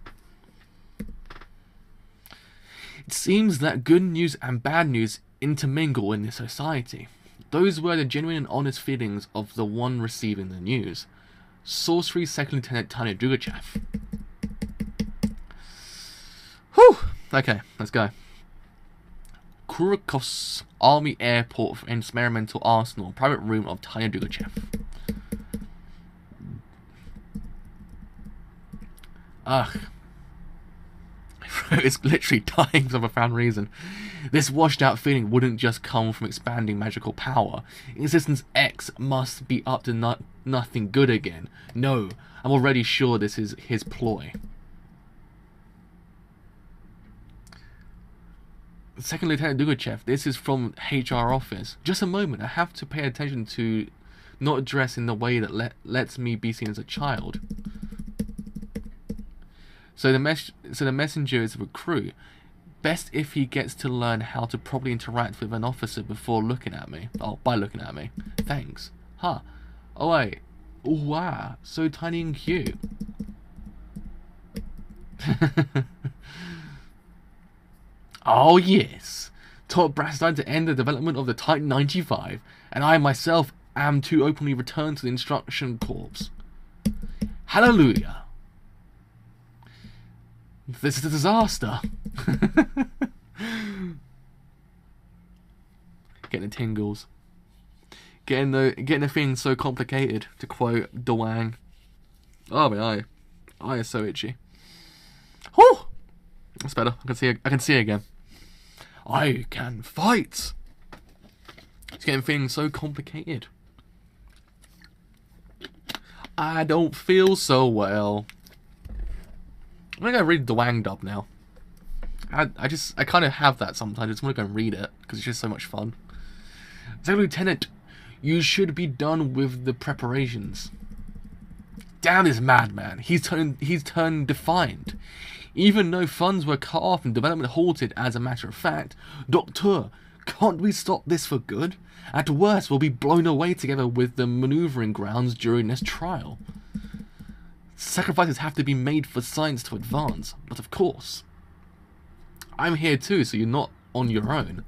It seems that good news and bad news intermingle in this society. Those were the genuine and honest feelings of the one receiving the news. Sorcery Second Lieutenant Tanya Dugachev. Whew! Okay, let's go. Kurokov's Army Airport and Experimental Arsenal, private room of Tanya Dugachev. Ugh. It's literally dying for a profound reason. This washed out feeling wouldn't just come from expanding magical power. Existence X must be up to nothing good again. No, I'm already sure this is his ploy. Second Lieutenant Dugachev, this is from HR office. Just a moment, I have to pay attention to not dress in the way that lets me be seen as a child. So the messenger is a recruit. Best if he gets to learn how to properly interact with an officer before looking at me. Oh, by looking at me. Thanks. Huh. Oh wait. Oh, wow. So tiny and cute. Oh yes. Top brass died to end the development of the Type 95, and I myself am to openly return to the instruction corps. Hallelujah. This is a disaster. Getting the tingles. Getting the thing so complicated, to quote Dewang. Oh my eye is so itchy. Whew! That's better. I can see again. I can fight. It's getting things so complicated. I don't feel so well. I'm gonna go read the Wang dub now. I kind of have that sometimes. I just want to go and read it because it's just so much fun. Second Lieutenant, you should be done with the preparations. Damn this madman! He's turned defiant. Even though funds were cut off and development halted, as a matter of fact, Doctor, can't we stop this for good? At worst, we'll be blown away together with the maneuvering grounds during this trial. Sacrifices have to be made for science to advance, but of course, I'm here too, so you're not on your own.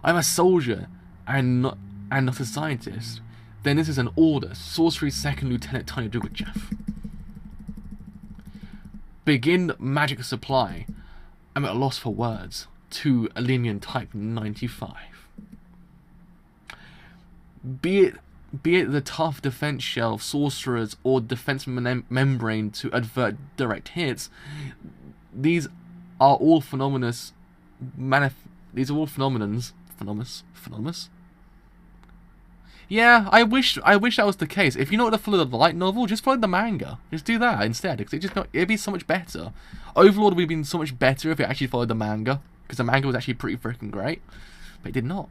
I'm a soldier and not a scientist. Then this is an order. Sorcery Second Lieutenant Tanya Dugachev. Begin magic supply. I'm at a loss for words. To Alenian Type 95. Be it the tough defense shell of sorcerers or defense membrane to avert direct hits, these are all phenomenons. These are all phenomenons. Phenomenons. Yeah, I wish that was the case. If you don't want to follow the light novel, just follow the manga. Just do that instead, because it'd be so much better. Overlord would have been so much better if it actually followed the manga, because the manga was actually pretty freaking great, but it did not.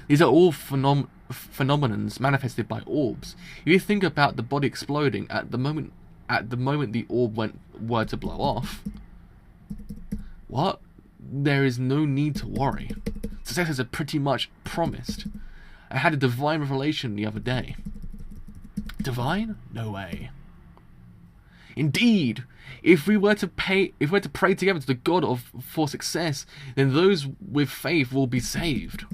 These are all phenomenons manifested by orbs. If you think about the body exploding at the moment the orb were to blow off, what? There is no need to worry. Success is pretty much promised. I had a divine revelation the other day. Divine? No way. Indeed, if we were to pray together to the God for success, then those with faith will be saved.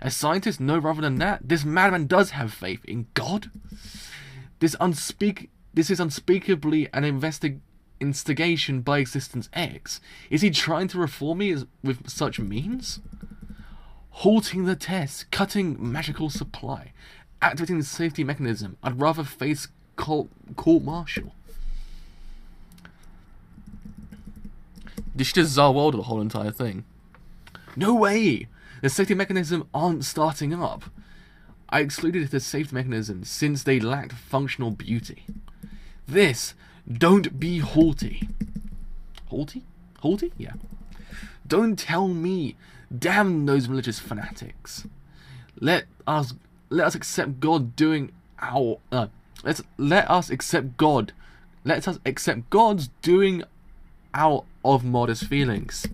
As scientists know rather than that, this madman does have faith in God. This is unspeakably an instigation by existence X. Is he trying to reform me with such means? Halting the test, cutting magical supply, activating the safety mechanism. I'd rather face court-martial. This should just Zarwell the whole entire thing. No way! The safety mechanism aren't starting up. I excluded the safety mechanism since they lacked functional beauty. Don't be haughty. Haughty? Haughty? Yeah. Don't tell me. Damn those religious fanatics. Let us accept God doing our let us accept God's doing out of modest feelings.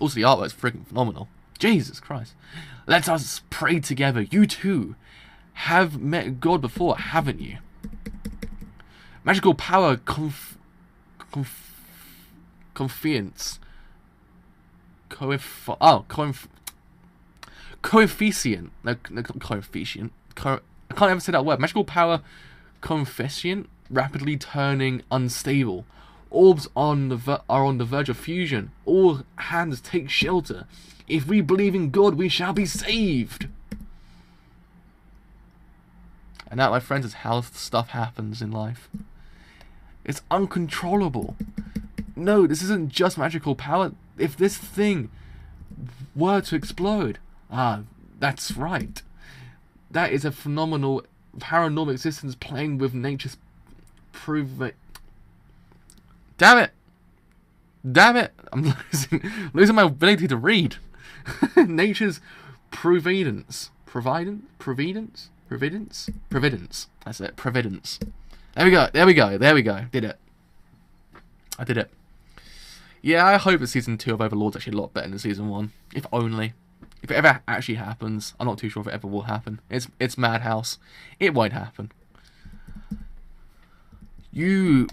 Also, the artwork's freaking phenomenal. Jesus Christ. Let us pray together. You too have met God before, haven't you? Magical power coefficient. No, coefficient. I can't ever say that word. Magical power coefficient rapidly turning unstable. Orbs are on the verge of fusion. All hands take shelter. If we believe in God, we shall be saved. And that, my friends, is how stuff happens in life. It's uncontrollable. No, this isn't just magical power. If this thing were to explode, that's right. That is a phenomenal paranormal existence playing with nature's Damn it! I'm losing my ability to read. Nature's providence. That's it. Providence. There we go. Did it. I did it. Yeah, I hope that Season 2 of Overlord's actually a lot better than Season 1. If only. If it ever actually happens. I'm not too sure if it ever will happen. It's Madhouse. It won't happen. You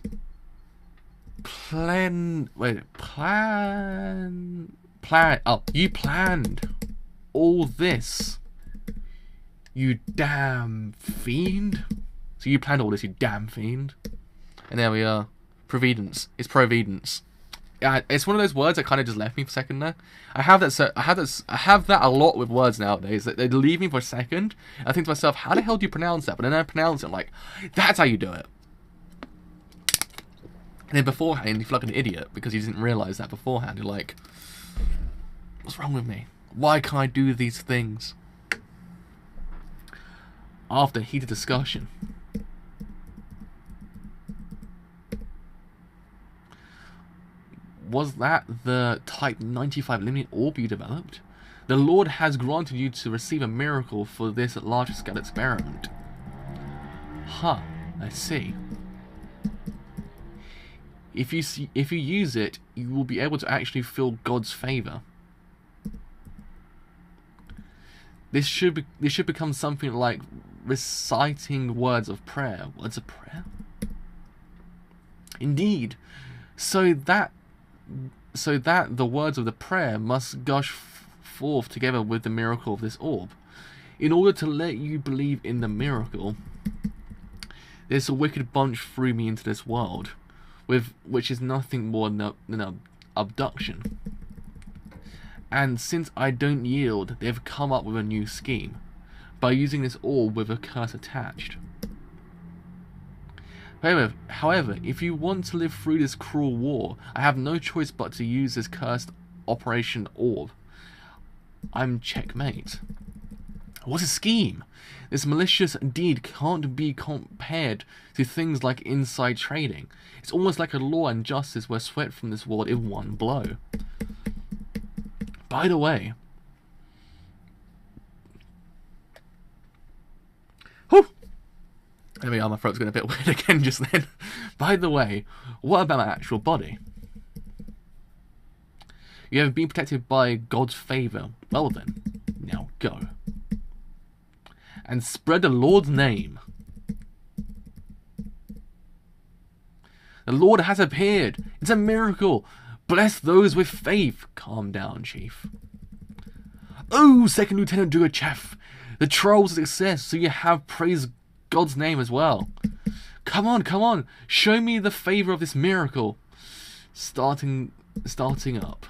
planned all this. You damn fiend. So you planned all this, you damn fiend. And there we are. Providence. It's providence. Yeah, it's one of those words that kind of just left me for a second there. I have that a lot with words nowadays. That they leave me for a second. I think to myself, how the hell do you pronounce that? But then I pronounce it like, that's how you do it. And then beforehand, you feel like an idiot because you didn't realise that beforehand. You're like, what's wrong with me? Why can't I do these things? After heated discussion. Was that the Type 95 limited orb you developed? The Lord has granted you to receive a miracle for this large-scale experiment. Huh, I see. If you use it, you will be able to actually feel God's favor. This should become something like reciting words of prayer. Words of prayer? Indeed. So that the words of the prayer must gush forth together with the miracle of this orb. In order to let you believe in the miracle, this wicked bunch threw me into this world, which is nothing more than an abduction. And since I don't yield, they've come up with a new scheme, by using this orb with a curse attached. However, if you want to live through this cruel war, I have no choice but to use this cursed Operation Orb. I'm checkmate. What a scheme! This malicious deed can't be compared to things like inside trading. It's almost like a law and justice were swept from this world in one blow. By the way... Whew! There we are, my throat's going a bit weird again just then. By the way, what about my actual body? You have been protected by God's favour. Well then, now go. And spread the Lord's name. The Lord has appeared. It's a miracle. Bless those with faith. Calm down, Chief. Oh, Second Lieutenant Dugachev. The trial's a success, so you have praised God's name as well. Come on, come on. Show me the favour of this miracle. Starting up.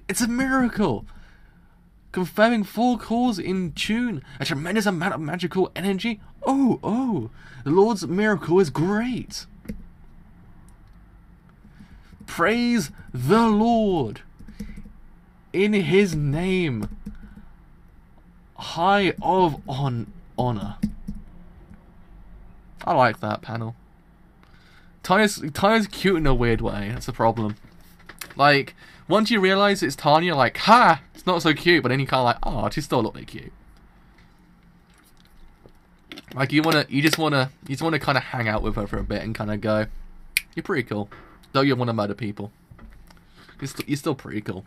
It's a miracle. Confirming 4 cores in tune. A tremendous amount of magical energy. Oh. The Lord's miracle is great. Praise the Lord. In his name. High of honor. I like that panel. Tanya's cute in a weird way. That's the problem. Like, once you realise it's Tanya, you're like, ha! It's not so cute, but then you kind of like, oh, she's still a little bit cute. Like, you just wanna kind of hang out with her for a bit and kind of go, you're pretty cool. Though you want to murder people. You're still pretty cool.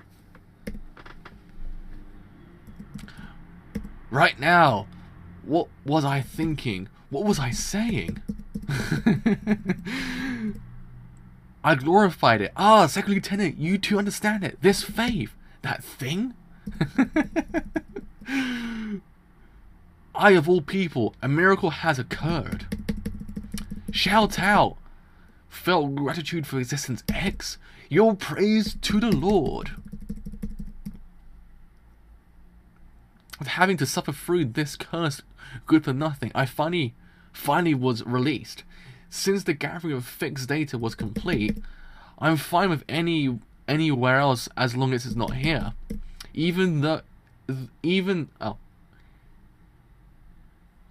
Right now, what was I thinking? What was I saying? I glorified it. Ah, Second Lieutenant, you two understand it. This faith. That thing? I, of all people, a miracle has occurred. Shout out. Felt gratitude for existence X. Your praise to the Lord. With having to suffer through this curse good for nothing, I finally was released. Since the gathering of fixed data was complete, I'm fine with anywhere else as long as it's not here. Enough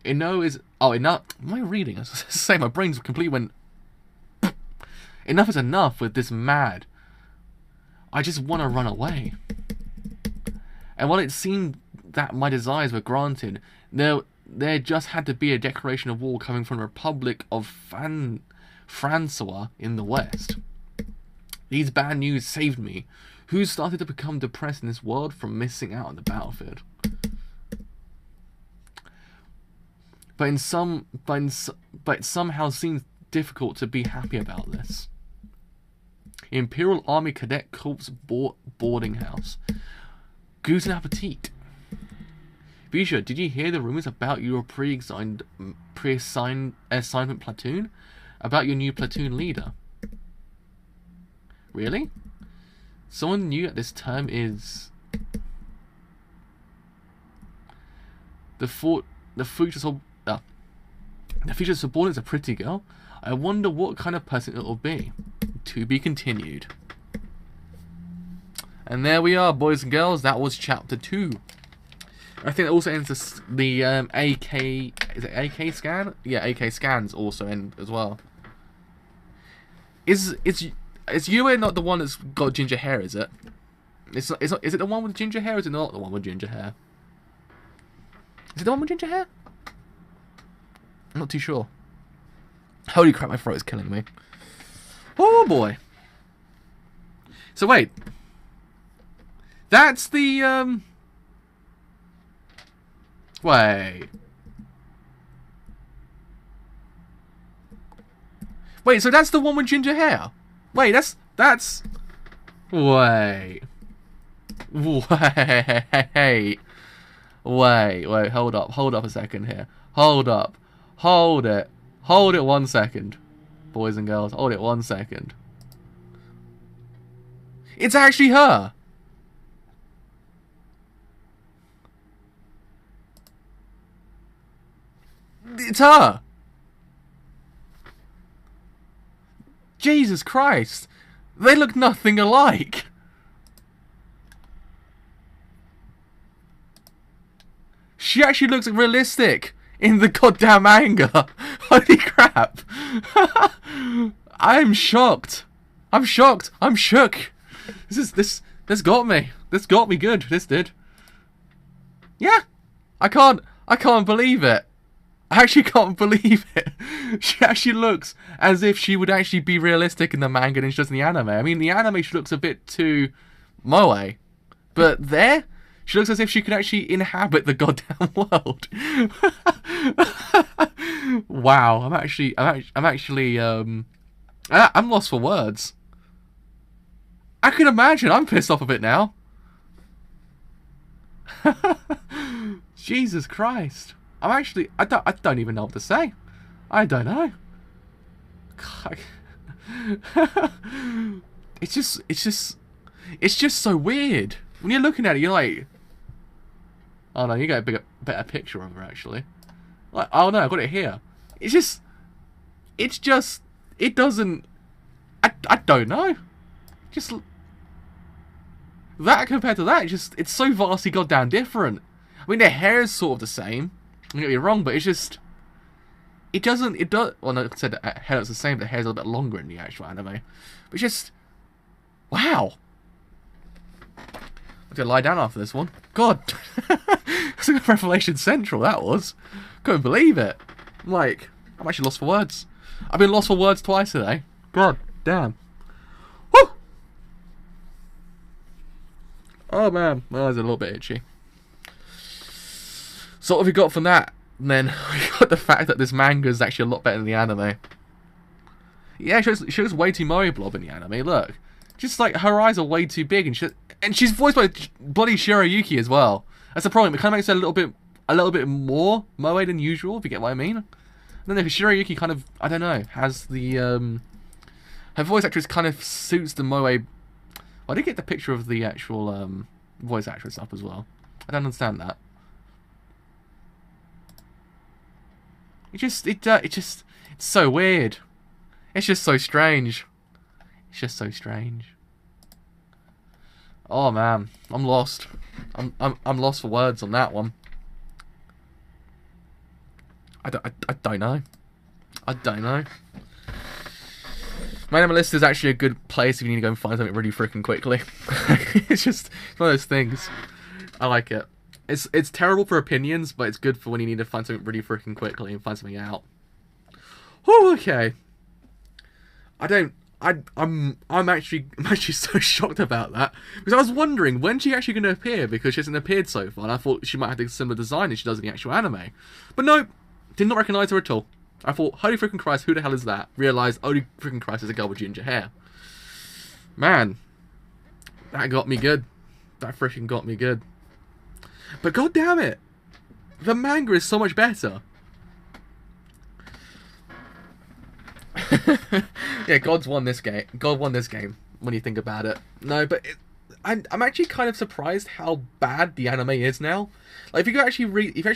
am I reading? I was to say my brain's completely went. Enough is enough with this mad. I just want to run away. And while it seemed that my desires were granted, there just had to be a declaration of war coming from the Republic of Francois in the West. These bad news saved me, who started to become depressed in this world from missing out on the battlefield. But it somehow seems difficult to be happy about this. Imperial Army Cadet Corps boarding house. Guten Appetit. Visha, did you hear the rumors about your pre-assignment platoon? About your new platoon leader? Really? Someone new at this term is... The future subordinate's a pretty girl. I wonder what kind of person it'll be. To be continued. And there we are, boys and girls. That was chapter 2. I think it also ends the AK... Is it AK scan? Yeah, AK scans also end as well. Is Yue not the one that's got ginger hair, is it? Is it the one with ginger hair, or is it not the one with ginger hair? Is it the one with ginger hair? I'm not too sure. Holy crap, my throat is killing me. Oh boy. So wait. That's the Wait. Wait, so that's the one with ginger hair? Wait, that's Wait. Wait, hold up a second here. Hold it 1 second. Boys and girls, hold it 1 second. It's actually her! It's her! Jesus Christ. They look nothing alike. She actually looks realistic in the goddamn manga. Holy crap. I'm shocked. I'm shocked. I'm shook. This got me. This got me good. This did. Yeah. I can't believe it. I actually can't believe it. She actually looks as if she would actually be realistic in the manga than she does in the anime. I mean, the anime she looks a bit too moe. But there, she looks as if she could actually inhabit the goddamn world. Wow, I'm lost for words. I can imagine. I'm pissed off a bit now. Jesus Christ. I don't even know what to say. I don't know. It's just so weird. When you're looking at it, you're like, oh no, you got a better picture of her actually. Like, oh no, I got it here. It doesn't. I don't know. Just that compared to that, it's so vastly goddamn different. I mean, their hair is sort of the same. Don't get me wrong, but it does. Well, no, I said the hair is the same, but the hair's a little bit longer in the actual anime. But it's just, wow. I'm gonna lie down after this one. God, it's like Revelation Central. That was. Couldn't believe it. I'm actually lost for words. I've been lost for words twice today. God damn. Woo! Oh man, well, that's a little bit itchy. So what have we got from that? And then we got the fact that this manga is actually a lot better than the anime. Yeah, she looks way too Mario Blob in the anime. Look, just like her eyes are way too big, and she's voiced by bloody Shiroyuki as well. That's the problem. It kind of makes her a little bit more moe than usual, if you get what I mean. I don't know, Shiroyuki kind of, I don't know, has the her voice actress kind of suits the moe. Well, I did get the picture of the actual voice actress up as well. I don't understand that. It's so weird. It's just so strange. It's just so strange. Oh man, I'm lost. I'm lost for words on that one. I don't know. I don't know. My anime list is actually a good place if you need to go and find something really freaking quickly. It's one of those things. I like it. It's terrible for opinions, but it's good for when you need to find something really freaking quickly and find something out. Oh, okay. I'm actually so shocked about that, because I was wondering when's she actually going to appear, because she hasn't appeared so far, and I thought she might have the similar design as she does in the actual anime. But no, did not recognise her at all. I thought, holy freaking Christ, who the hell is that? Realised, holy freaking Christ, it's a girl with ginger hair. Man, that got me good. That freaking got me good. But god damn it, the manga is so much better. Yeah, God won this game when you think about it. No, but I'm actually kind of surprised how bad the anime is now. Like, if you actually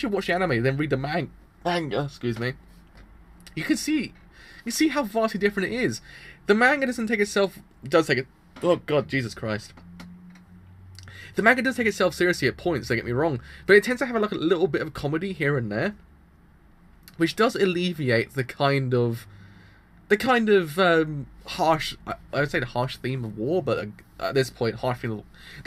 watch the anime, then read the manga. Excuse me. You see how vastly different it is. The manga does take it. Oh God, Jesus Christ. The manga does take itself seriously at points, don't get me wrong, but it tends to have a little bit of comedy here and there, which does alleviate the kind of harsh, I would say the harsh theme of war, but at this point, the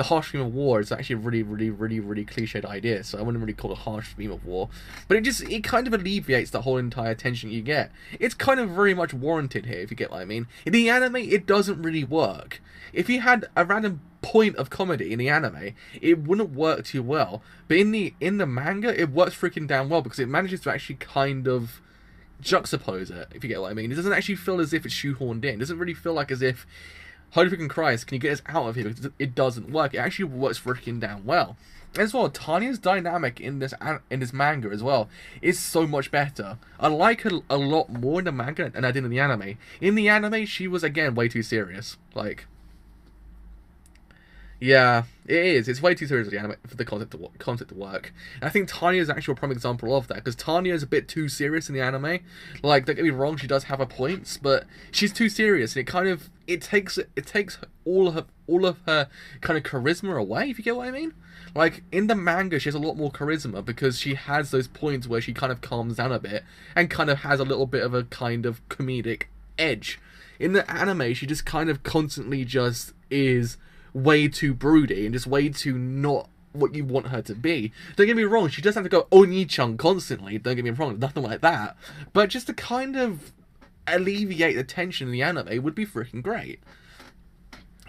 harsh theme of war is actually a really cliched idea, so I wouldn't really call it a harsh theme of war, but it kind of alleviates the whole entire tension you get. It's kind of very much warranted here, if you get what I mean. In the anime, it doesn't really work. If you had a random point of comedy in the anime, it wouldn't work too well, but in the manga, it works freaking damn well, because it manages to actually kind of juxtapose it, if you get what I mean. It doesn't actually feel as if it's shoehorned in. It doesn't really feel like as if, holy freaking Christ, can you get us out of here? Because it doesn't work. It actually works freaking damn well. As well, Tanya's dynamic in this manga as well is so much better. I like her a lot more in the manga than I did in the anime. In the anime, she was again way too serious. Like, Yeah, it is. It's way too serious for the anime, for the concept to work. And I think Tanya is actually a prime example of that, because Tanya is a bit too serious in the anime. Like, don't get me wrong, she does have her points, but she's too serious, and it takes all of her kind of charisma away. If you get what I mean. Like, in the manga, she has a lot more charisma because she has those points where she kind of calms down a bit and kind of has a little bit of a kind of comedic edge. In the anime, she just kind of constantly just is way too broody and just way too not what you want her to be. Don't get me wrong, she doesn't have to go Oni-chan constantly, don't get me wrong, nothing like that. But just to kind of alleviate the tension in the anime would be freaking great.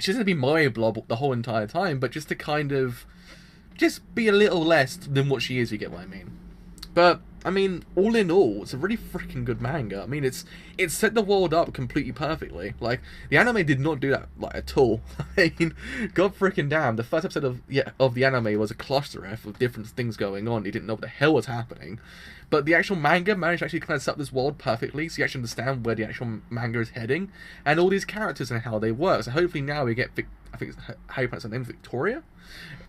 She doesn't have to be Mario Blob the whole entire time, but just to kind of just be a little less than what she is, you get what I mean. But I mean, all in all, it's a really freaking good manga. I mean, it's set the world up completely perfectly. Like, the anime did not do that like at all. I mean, god freaking damn, the first episode of the anime was a cluster F of different things going on. You didn't know what the hell was happening. But the actual manga managed to actually kind of set up this world perfectly, so you actually understand where the actual manga is heading, and all these characters and how they work. So hopefully now we get, I think it's how you pronounce her name, Victoria?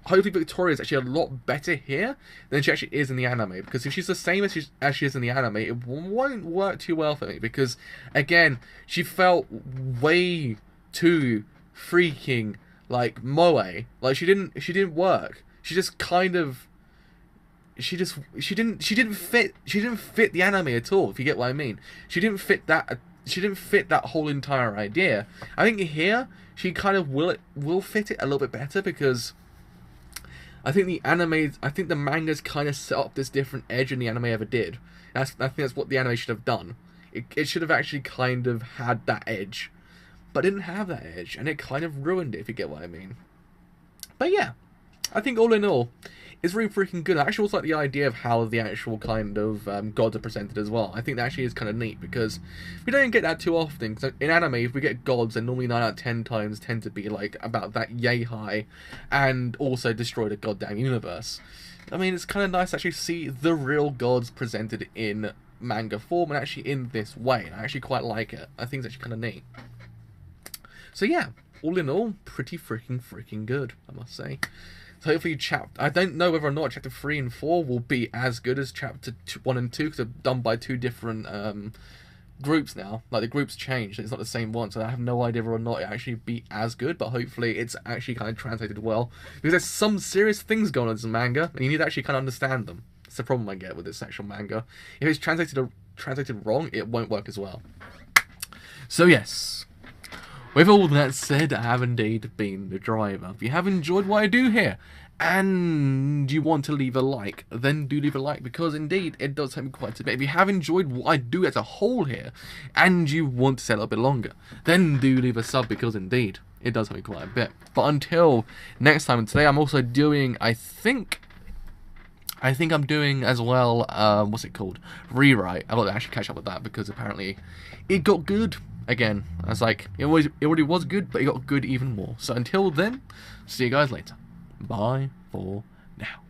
Hopefully Victoria is actually a lot better here than she actually is in the anime, because if she's the same as she is in the anime, it won't work too well for me, because, again, she felt way too freaking, like, moe. Like, she didn't work. She just kind of... She didn't fit the anime at all, if you get what I mean. She didn't fit that whole entire idea. I think here she kind of will fit it a little bit better, because I think the manga's kind of set up this different edge than the anime ever did. I think that's what the anime should have done. It should have actually kind of had that edge, but it didn't have that edge, and it kind of ruined it, if you get what I mean. But yeah, I think all in all, it's really freaking good. I actually also like the idea of how the actual kind of gods are presented as well. I think that actually is kind of neat, because we don't get that too often. So in anime, if we get gods, then normally 9 out of 10 times tend to be like about that yay high, and also destroy the goddamn universe. I mean, it's kind of nice to actually see the real gods presented in manga form, and actually in this way. I actually quite like it. I think it's actually kind of neat. So yeah, all in all, pretty freaking good, I must say. So hopefully I don't know whether or not chapter 3 and 4 will be as good as chapter 1 and 2, because they're done by two different groups now. Like, the groups changed, it's not the same one, so I have no idea whether or not it actually be as good, but hopefully it's actually kind of translated well, because there's some serious things going on in this manga, and you need to actually kind of understand them. It's the problem I get with this actual manga. If it's translated wrong, it won't work as well. So yes, with all that said, I have indeed been the driver. If you have enjoyed what I do here, and you want to leave a like, then do leave a like, because indeed, it does help me quite a bit. If you have enjoyed what I do as a whole here, and you want to stay a little bit longer, then do leave a sub, because indeed, it does help me quite a bit. But until next time, and today I'm also doing, I think I'm doing as well, what's it called? Rewrite. I've got to actually catch up with that, because apparently it got good. Again, I was like, it already was good, but it got good even more. So until then, see you guys later. Bye for now.